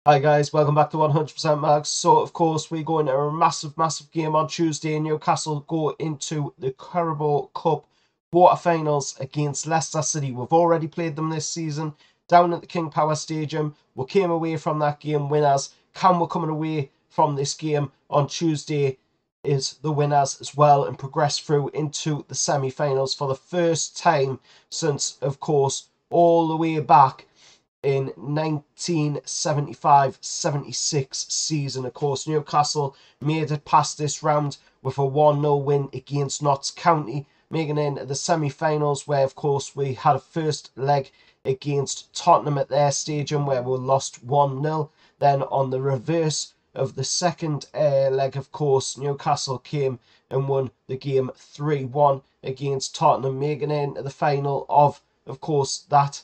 Hi guys, welcome back to 100% Mags. So of course we go into a massive game on Tuesday. Newcastle go into the Carabao Cup quarter-finals against Leicester City. We've already played them this season down at the King Power Stadium. We came away from that game winners. We're coming away from this game on Tuesday is the winners as well and progress through into the semi-finals for the first time since, of course, all the way back in 1975-76 season. Of course, Newcastle made it past this round with a 1-0 win against Notts County, making it into the semi-finals where, of course, we had a first leg against Tottenham at their stadium where we lost 1-0. Then on the reverse of the second leg, of course, Newcastle came and won the game 3-1 against Tottenham, making it into the final of course, that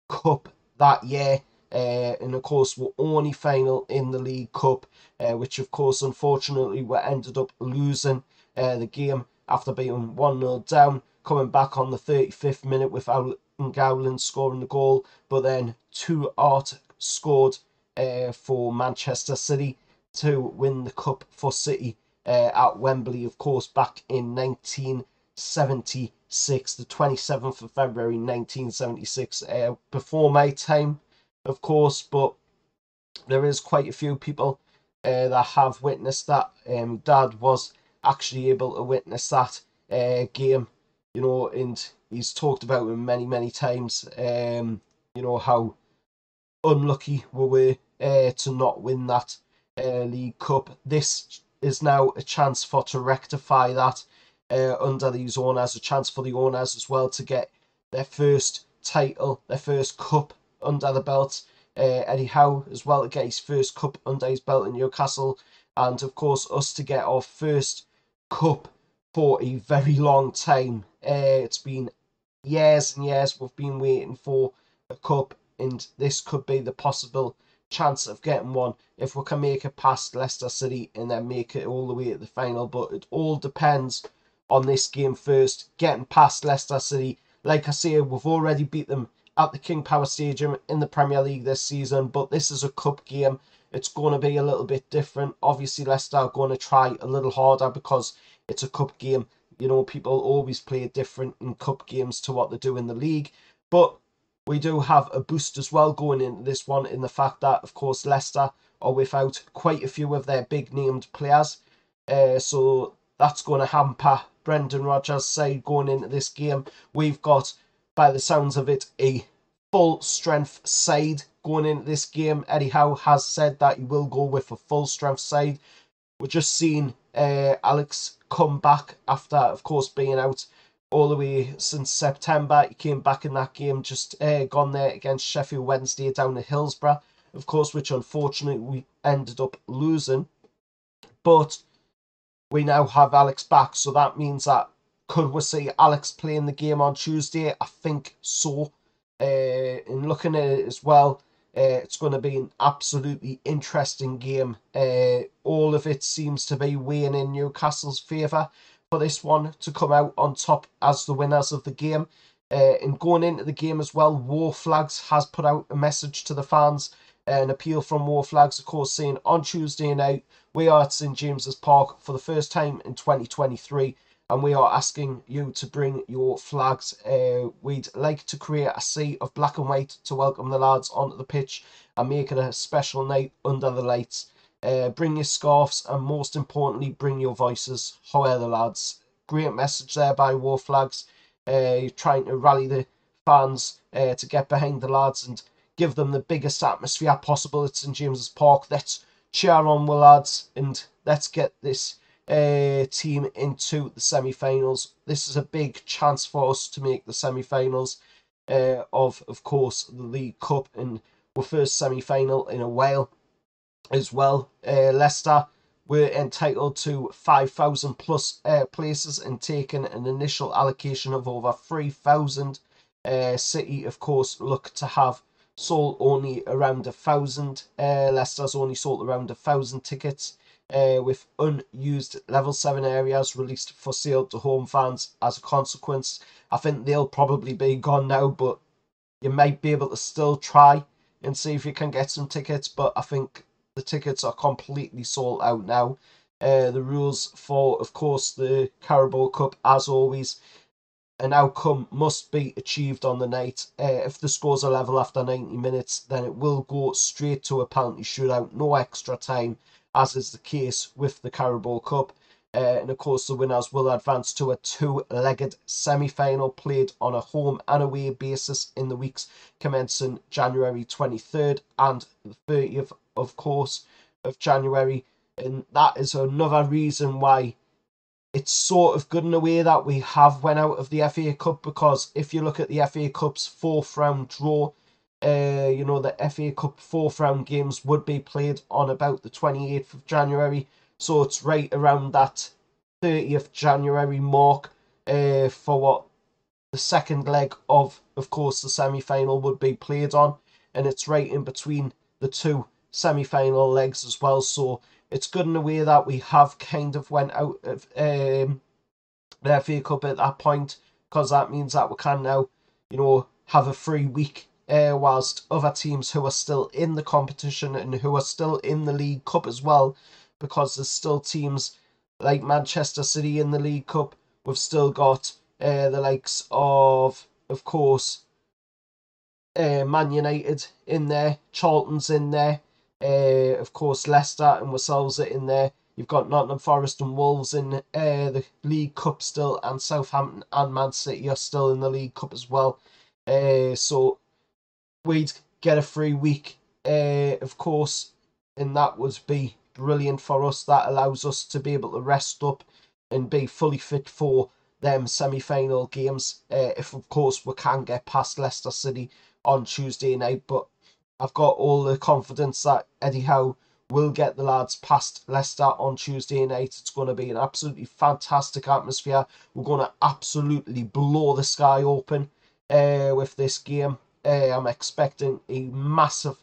cup that year. And of course, we're only final in the League Cup, which of course, unfortunately, we ended up losing the game after being 1-0 down, coming back on the 35th minute without Gowland scoring the goal, but then two Art scored for Manchester City to win the cup for City at Wembley, of course, back in 1976, the 27th of February 1976, before my time, of course, but there is quite a few people that have witnessed that. Dad was actually able to witness that game, and he's talked about it many times, how unlucky we were to not win that League Cup. This is now a chance to rectify that under these owners, a chance for the owners as well to get their first title, their first cup under the belt. Eddie Howe as well to get his first cup under his belt in Newcastle, and of course us to get our first cup for a very long time. It's been years and years we've been waiting for a cup, and this could be the possible chance of getting one if we can make it past Leicester City and then make it all the way to the final. But it all depends on this game first, getting past Leicester City. Like I say, we've already beat them at the King Power Stadium in the Premier League this season, but this is a cup game. It's going to be a little bit different. Obviously, Leicester are going to try a little harder because it's a cup game. People always play different in cup games to what they do in the league. But we do have a boost as well going into this one in the fact that, of course, Leicester are without quite a few of their big named players. So that's going to hamper Brendan Rodgers' side going into this game. We've got, by the sounds of it, a full strength side going into this game. Eddie Howe has said that he will go with a full strength side. We're just seeing Alex come back after, of course, being out all the way since September. He came back in that game just gone there against Sheffield Wednesday down at Hillsborough, of course, which unfortunately we ended up losing. But we now have Alex back, so that means that could we see Alex playing the game on Tuesday? I think so. And looking at it as well, it's going to be an absolutely interesting game. All of it seems to be weighing in Newcastle's favour for this one to come out on top as the winners of the game. And going into the game as well, War Flags has put out a message to the fans, an appeal from War Flags, of course, saying on Tuesday night, we are at St James's Park for the first time in 2023, and we are asking you to bring your flags. We'd like to create a sea of black and white to welcome the lads onto the pitch and make it a special night under the lights. Bring your scarves and, most importantly, bring your voices. How are the lads? Great message there by War Flags, trying to rally the fans to get behind the lads and give them the biggest atmosphere possible at St James's Park. Let's cheer on the lads and let's get this team into the semi-finals. This is a big chance for us to make the semi-finals of course, the League Cup, and our first semi-final in a while as well. Leicester were entitled to 5,000 plus places and taken an initial allocation of over 3,000. City, of course, look to have sold only around 1,000. Leicester's only sold around 1,000 tickets, with unused level 7 areas released for sale to home fans as a consequence. I think they'll probably be gone now, but you might be able to still try and see if you can get some tickets, but I think the tickets are completely sold out now. The rules for, of course, the Carabao Cup, as always, an outcome must be achieved on the night. If the scores are level after 90 minutes, then it will go straight to a penalty shootout, no extra time, as is the case with the Carabao Cup. And of course, the winners will advance to a two-legged semi-final played on a home and away basis in the weeks commencing January 23rd and the 30th, of course, of January. And that is another reason why it's sort of good in a way that we have went out of the FA Cup, because if you look at the FA Cup's fourth round draw, the FA Cup fourth round games would be played on about the 28th of January. So it's right around that 30th January mark for what the second leg of course, the semi-final would be played on. And it's right in between the two semi-final legs as well. So it's good in a way that we have kind of went out of the FA Cup at that point, because that means that we can now, have a free week whilst other teams who are still in the competition and who are still in the League Cup as well, because there's still teams like Manchester City in the League Cup. We've still got the likes of course, Man United in there, Charlton's in there, of course Leicester and ourselves are in there. You've got Nottingham Forest and Wolves in the League Cup still, and Southampton and Man City are still in the League Cup as well. So we'd get a free week, of course, and that would be brilliant for us. That allows us to be able to rest up and be fully fit for them semi-final games, if of course we can get past Leicester City on Tuesday night. But I've got all the confidence that Eddie Howe will get the lads past Leicester on Tuesday night. It's going to be an absolutely fantastic atmosphere. We're going to absolutely blow the sky open with this game. I'm expecting a massive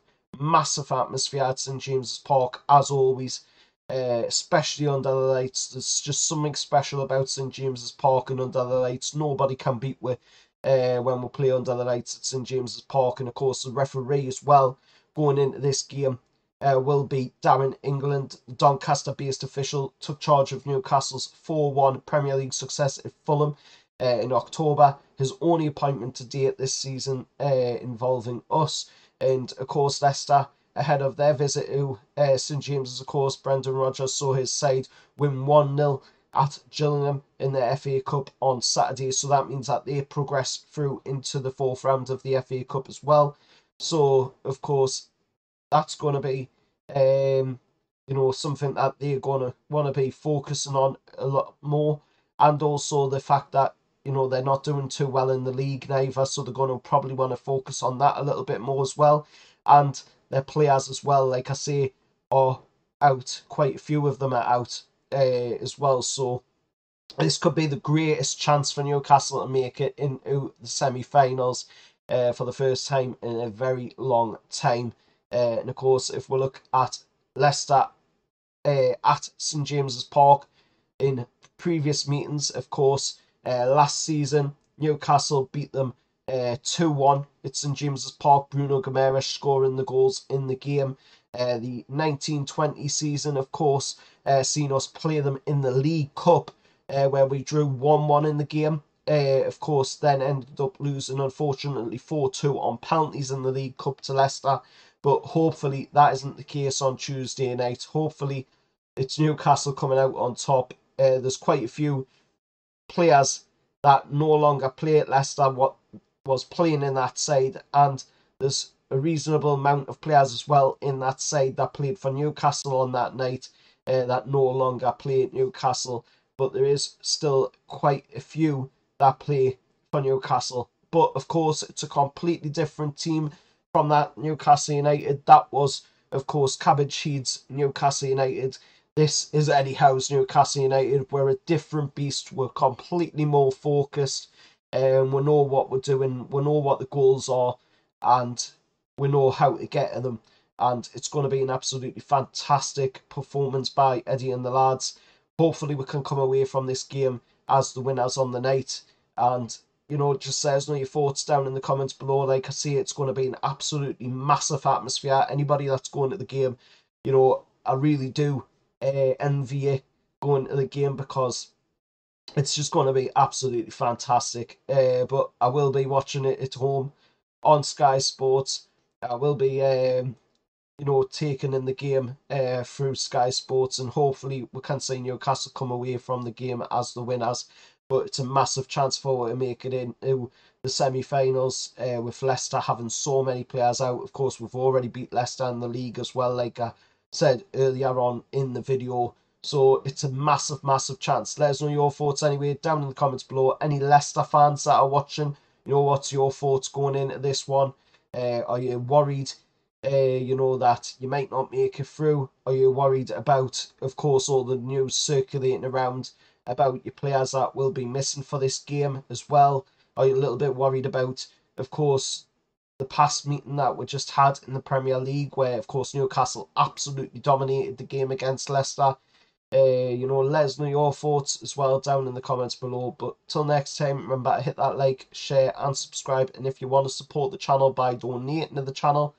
atmosphere at St James's Park, as always, especially under the lights. There's just something special about St James's Park and under the lights. Nobody can beat with when we play under the lights at St James's Park. And of course, the referee as well going into this game will be Darren England. Doncaster-based official took charge of Newcastle's 4-1 Premier League success at Fulham in October. His only appointment to date this season involving us. And of course, Leicester, ahead of their visit to St James's, of course, Brendan Rodgers saw his side win 1-0 at Gillingham in the FA Cup on Saturday. So that means that they progressed through into the fourth round of the FA Cup as well. So, of course, that's going to be, something that they're going to want to be focusing on a lot more. And also the fact that, they're not doing too well in the league neither. So they're going to probably want to focus on that a little bit more as well. And their players as well, like I say, are out. Quite a few of them are out as well. So this could be the greatest chance for Newcastle to make it into the semi-finals for the first time in a very long time. And of course, if we look at Leicester at St James's Park in previous meetings, of course, last season Newcastle beat them 2-1 at St James's Park. Bruno Guimaraes scoring the goals in the game. The 1920 season, of course, seen us play them in the League Cup, where we drew 1-1 in the game. Of course, then ended up losing, unfortunately, 4-2 on penalties in the League Cup to Leicester. But hopefully that isn't the case on Tuesday night. Hopefully it's Newcastle coming out on top. There's quite a few players that no longer play at Leicester what was playing in that side, and there's a reasonable amount of players as well in that side that played for Newcastle on that night that no longer play at Newcastle. But there is still quite a few that play for Newcastle. But of course, it's a completely different team from that Newcastle United. That was, of course, Cabbage Heed's Newcastle United. This is Eddie Howe's Newcastle United. We're a different beast. We're completely more focused. And we know what we're doing. We know what the goals are. And we know how to get to them. And it's going to be an absolutely fantastic performance by Eddie and the lads. Hopefully we can come away from this game as the winners on the night. And just let us know your thoughts down in the comments below. Like I say, it's going to be an absolutely massive atmosphere. Anybody that's going to the game, I really do envy you going to the game, because it's just going to be absolutely fantastic. But I will be watching it at home on Sky Sports. I will be taken in the game through Sky Sports, and hopefully we can see Newcastle come away from the game as the winners. But it's a massive chance for to make it into the semi-finals, with Leicester having so many players out. Of course, we've already beat Leicester in the league as well, like I said earlier on in the video. So it's a massive, massive chance. Let us know your thoughts anyway down in the comments below. Any Leicester fans that are watching, what's your thoughts going into this one? Are you worried that you might not make it through? Are you worried about, of course, all the news circulating around about your players that will be missing for this game as well? Are you a little bit worried about, of course, the past meeting that we just had in the Premier League, where, of course, Newcastle absolutely dominated the game against Leicester? Let us know your thoughts as well down in the comments below. But till next time, remember to hit that like, share, and subscribe. And if you want to support the channel by donating to the channel,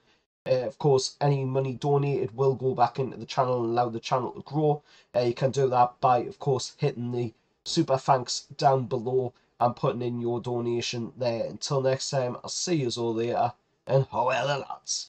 of course, any money donated will go back into the channel and allow the channel to grow. You can do that by, of course, hitting the super thanks down below and putting in your donation there. Until next time, I'll see you all later, and however lads.